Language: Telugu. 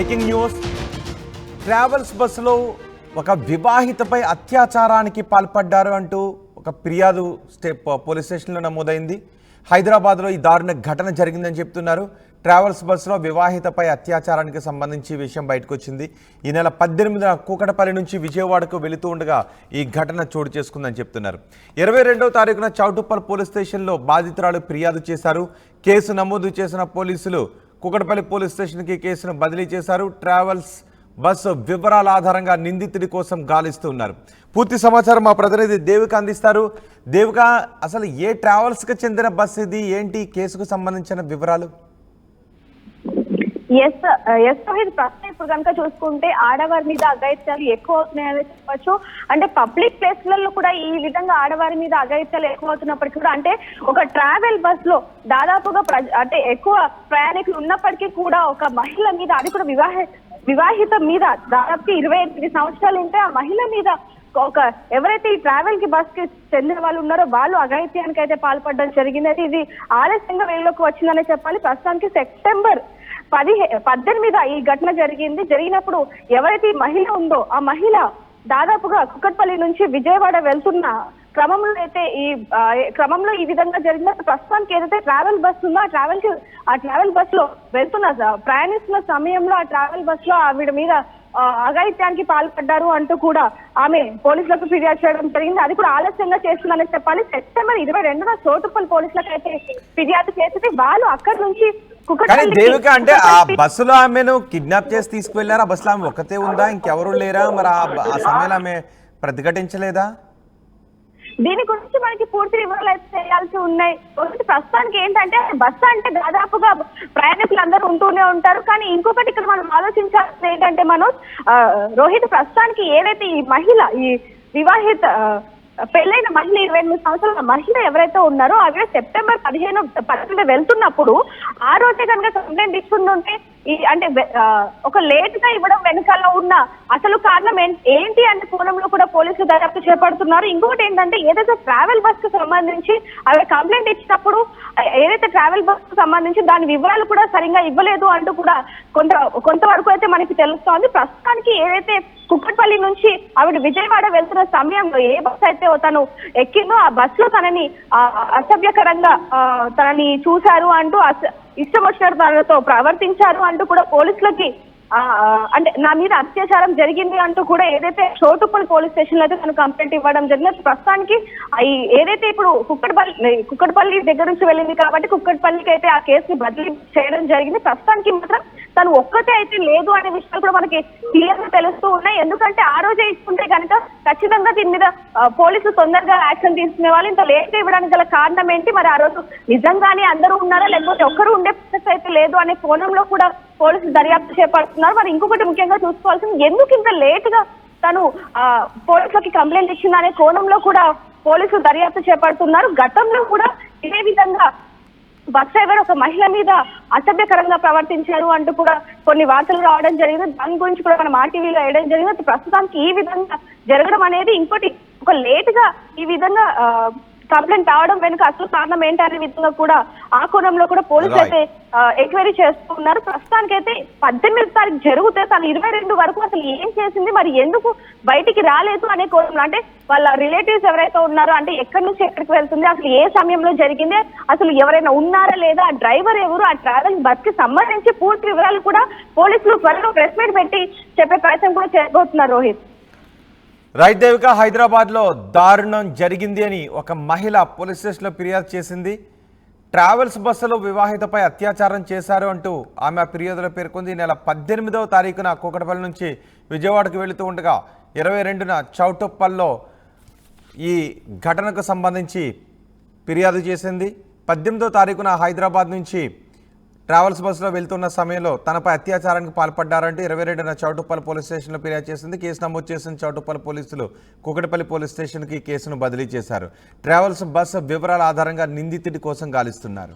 Breaking news. ట్రావెల్స్ బస్సులో ఒక వివాహితపై అత్యాచారానికి పాల్పడ్డారు అంటూ ఒక ఫిర్యాదు పోలీస్ స్టేషన్లో నమోదైంది. హైదరాబాద్లో ఈ దారుణ ఘటన జరిగిందని చెప్తున్నారు. ట్రావెల్స్ బస్సులో వివాహితపై అత్యాచారానికి సంబంధించి విషయం బయటకు వచ్చింది. ఈ నెల 18న కూకటపల్లి నుంచి విజయవాడకు వెళుతూ ఉండగా ఈ ఘటన చోటు చేసుకుందని చెప్తున్నారు. 22వ తారీఖున చౌటుప్పల్ పోలీస్ స్టేషన్లో బాధితురాలు ఫిర్యాదు చేశారు. కేసు నమోదు చేసిన పోలీసులు కూకటపల్లి పోలీస్ స్టేషన్కి కేసును బదిలీ చేశారు. ట్రావెల్స్ బస్సు వివరాల ఆధారంగా నిందితుడి కోసం గాలిస్తున్నారు. పూర్తి సమాచారం మా ప్రతినిధి దేవిక అందిస్తారు. దేవిక, అసలు ఏ ట్రావెల్స్కి చెందిన బస్సు ఇది, ఏంటి కేసుకు సంబంధించిన వివరాలు? ప్రశ్న ఇప్పుడు కనుక చూసుకుంటే ఆడవారి మీద అఘాయిత్యాలు ఎక్కువ అవుతున్నాయని చెప్పచ్చు. అంటే పబ్లిక్ ప్లేస్లలో కూడా ఈ విధంగా ఆడవారి మీద అఘాయిత్యాలు ఎక్కువ అవుతున్నప్పటికీ కూడా, అంటే ఒక ట్రావెల్ బస్ లో దాదాపుగా అంటే ఎక్కువ ప్రయాణికులు ఉన్నప్పటికీ కూడా ఒక మహిళ మీద, అది కూడా వివాహిత మీద, దాదాపు 28 సంవత్సరాలు ఉంటే ఆ మహిళ మీద ఒక ఎవరైతే ఈ ట్రావెల్ కి బస్ కి చెందిన వాళ్ళు ఉన్నారో వాళ్ళు అఘాయిత్యానికి అయితే పాల్పడడం జరిగింది. అయితే ఇది ఆలస్యంగా వెలుగులోకి వచ్చిందనే చెప్పాలి. ప్రస్తుతానికి సెప్టెంబర్ 18 ఈ ఘటన జరిగినప్పుడు ఎవరైతే ఈ మహిళ ఉందో ఆ మహిళ దాదాపుగా కుక్కట్పల్లి నుంచి విజయవాడ వెళ్తున్న క్రమంలో ఈ విధంగా జరిగిన ప్రస్తుతానికి ఏదైతే ట్రావెల్ బస్ ఉందో ఆ ట్రావెల్ బస్ లో ప్రయాణిస్తున్న సమయంలో ఆ ట్రావెల్ బస్ లో ఆవిడ మీద అఘాయిత్యానికి పాల్పడ్డారు అంటూ కూడా ఆమె పోలీసులకు ఫిర్యాదు చేయడం జరిగింది. అది కూడా ఆలస్యంగా చేస్తుందని చెప్పాలి. సెప్టెంబర్ 22న చోటుప్పల్ పోలీసులకు అయితే ఫిర్యాదు చేస్తే వాళ్ళు అక్కడి నుంచి దేవిక, అంటే ఆ బస్సులో ఆమెను కిడ్నాప్ చేసి తీసుకువెళ్లారు. ఆ బస్సులో ఆమె ఒక్కతే ఉందా, ఇంకెవరు లేరా? మరి ఆ సమయంలో ఆమె ప్రతిఘటించలేదా? దీని గురించి మనకి పూర్తి వివరాలు అయితే చేయాల్సి ఉన్నాయి. ప్రస్తుతానికి ఏంటంటే బస్సు అంటే దాదాపుగా ప్రయాణికులు అందరూ ఉంటూనే ఉంటారు. కానీ ఇంకొకటి ఇక్కడ మనం ఆలోచించాల్సింది ఏంటంటే రోహిత్, ప్రస్తుతానికి ఏదైతే ఈ మహిళ, ఈ వివాహిత పెళ్ళైన మహిళ 28 సంవత్సరాల మహిళ ఎవరైతే ఉన్నారో ఆవిడ సెప్టెంబర్ 15 వెళ్తున్నప్పుడు ఆ రోజే కనుక కంప్లైంట్ ఇచ్చుకుంటుంటే అంటే ఒక లేట్ గా ఇవ్వడం వెనకాల ఉన్న అసలు కారణం ఏంటి అనే కోణంలో కూడా పోలీసులు దర్యాప్తు చేపడుతున్నారు. ఇంకొకటి ఏంటంటే ఏదైతే ట్రావెల్ బస్ కు సంబంధించి ఆవిడ కంప్లైంట్ ఇచ్చినప్పుడు ఏదైతే ట్రావెల్ బస్ కు సంబంధించి దాని వివరాలు కూడా సరిగ్గా ఇవ్వలేదు అంటూ కూడా కొంతవరకు అయితే మనకి తెలుస్తోంది. ప్రస్తుతానికి ఏదైతే కుక్కట్పల్లి నుంచి ఆవిడ విజయవాడ వెళ్తున్న సమయంలో ఏ బస్ అయితే తను ఎక్కిందో ఆ బస్ లో తనని అసభ్యకరంగా తనని చూశారు అంటూ, ఇష్టం వచ్చినట్టు తనతో ప్రవర్తించారు అంటూ కూడా పోలీసులకి అంటే నా మీద అత్యాచారం జరిగింది అంటూ కూడా ఏదైతే చోటుప్పల్ పోలీస్ స్టేషన్ లో అయితే తను కంప్లైంట్ ఇవ్వడం జరిగింది. ప్రస్తుతానికి ఏదైతే ఇప్పుడు కుక్కట్పల్లి దగ్గర నుంచి వెళ్ళింది కాబట్టి కుక్కట్పల్లికి అయితే ఆ కేసుని బదిలీ చేయడం జరిగింది. ప్రస్తుతానికి మాత్రం తను ఒక్కతే అయితే లేదు అనే విషయాలు కూడా మనకి క్లియర్ గా తెలుస్తూ ఉన్నాయి. ఎందుకంటే ఆ రోజే ఇస్తుంటే కనుక ఖచ్చితంగా దీని మీద పోలీసులు తొందరగా యాక్షన్ తీసుకునే వాళ్ళు. ఇంత లేట్ గా ఇవ్వడానికి గల కారణం ఏంటి, మరి ఆ రోజు నిజంగానే అందరూ ఉన్నారా లేకపోతే ఒక్కరు ఉండే పరిస్థితి అయితే లేదు అనే కోణంలో కూడా పోలీసులు దర్యాప్తు చేపడుతున్నారు. మరి ఇంకొకటి ముఖ్యంగా చూసుకోవాల్సింది, ఎందుకు ఇంత లేట్ గా తను పోలీసులకి కంప్లైంట్ ఇచ్చిందనే కోణంలో కూడా పోలీసులు దర్యాప్తు చేపడుతున్నారు. గతంలో కూడా ఇదే విధంగా బస్ డ్రైవర్ ఒక మహిళ మీద అసభ్యకరంగా ప్రవర్తించారు అంటూ కూడా కొన్ని వార్తలు రావడం జరిగింది. దాని గురించి కూడా మనం ఆర్టీవీలో వేయడం జరిగింది. ప్రస్తుతానికి ఈ విధంగా జరగడం అనేది ఇంకోటి ఒక లేట్ గా ఈ విధంగా కంప్లైంట్ రావడం వెనుక అసలు కారణం ఏంటనే విధంగా కూడా ఆ కోణంలో కూడా పోలీసులు అయితే ఎంక్వైరీ చేస్తున్నారు. ప్రస్తుతానికి అయితే 18వ తారీఖు జరిగితే తను 22 వరకు అసలు ఏం చేసింది, మరి ఎందుకు బయటికి రాలేదు అనే కోణంలో, అంటే వాళ్ళ రిలేటివ్స్ ఎవరైతే ఉన్నారో, అంటే ఎక్కడి నుంచి ఎక్కడికి వెళ్తుంది, అసలు ఏ సమయంలో జరిగింది, అసలు ఎవరైనా ఉన్నారా లేదా, ఆ డ్రైవర్ ఎవరు, ఆ ట్రావెల్ బస్ కి సంబంధించి పూర్తి వివరాలు కూడా పోలీసులు త్వరలో ప్రెస్ మీట్ పెట్టి చెప్పే ప్రయత్నం కూడా చేయబోతున్నారు. రోహిత్, రైట్ దేవిక, హైదరాబాద్లో దారుణం జరిగింది అని ఒక మహిళ పోలీస్ స్టేషన్లో ఫిర్యాదు చేసింది. ట్రావెల్స్ బస్సులో వివాహితపై అత్యాచారం చేశారు అంటూ ఆమె ఫిర్యాదులో పేర్కొంది. నెల 18వ తారీఖున కూకటపల్లి నుంచి విజయవాడకు వెళుతూ ఉండగా 22న చౌటుప్పల్లో ఈ ఘటనకు సంబంధించి ఫిర్యాదు చేసింది. 18వ తారీఖున హైదరాబాద్ నుంచి ట్రావెల్స్ బస్సులో వెళ్తున్న సమయంలో తనపై అత్యాచారానికి పాల్పడ్డారంటూ 22న చౌటుప్పల్ పోలీస్ స్టేషన్లో ఫిర్యాదు చేసింది. కేసు నమోదు చేసిన చౌటుప్పల్ పోలీసులు కూకటపల్లి పోలీస్ స్టేషన్కి కేసును బదిలీ చేశారు. ట్రావెల్స్ బస్సు వివరాల ఆధారంగా నిందితుడి కోసం గాలిస్తున్నారు.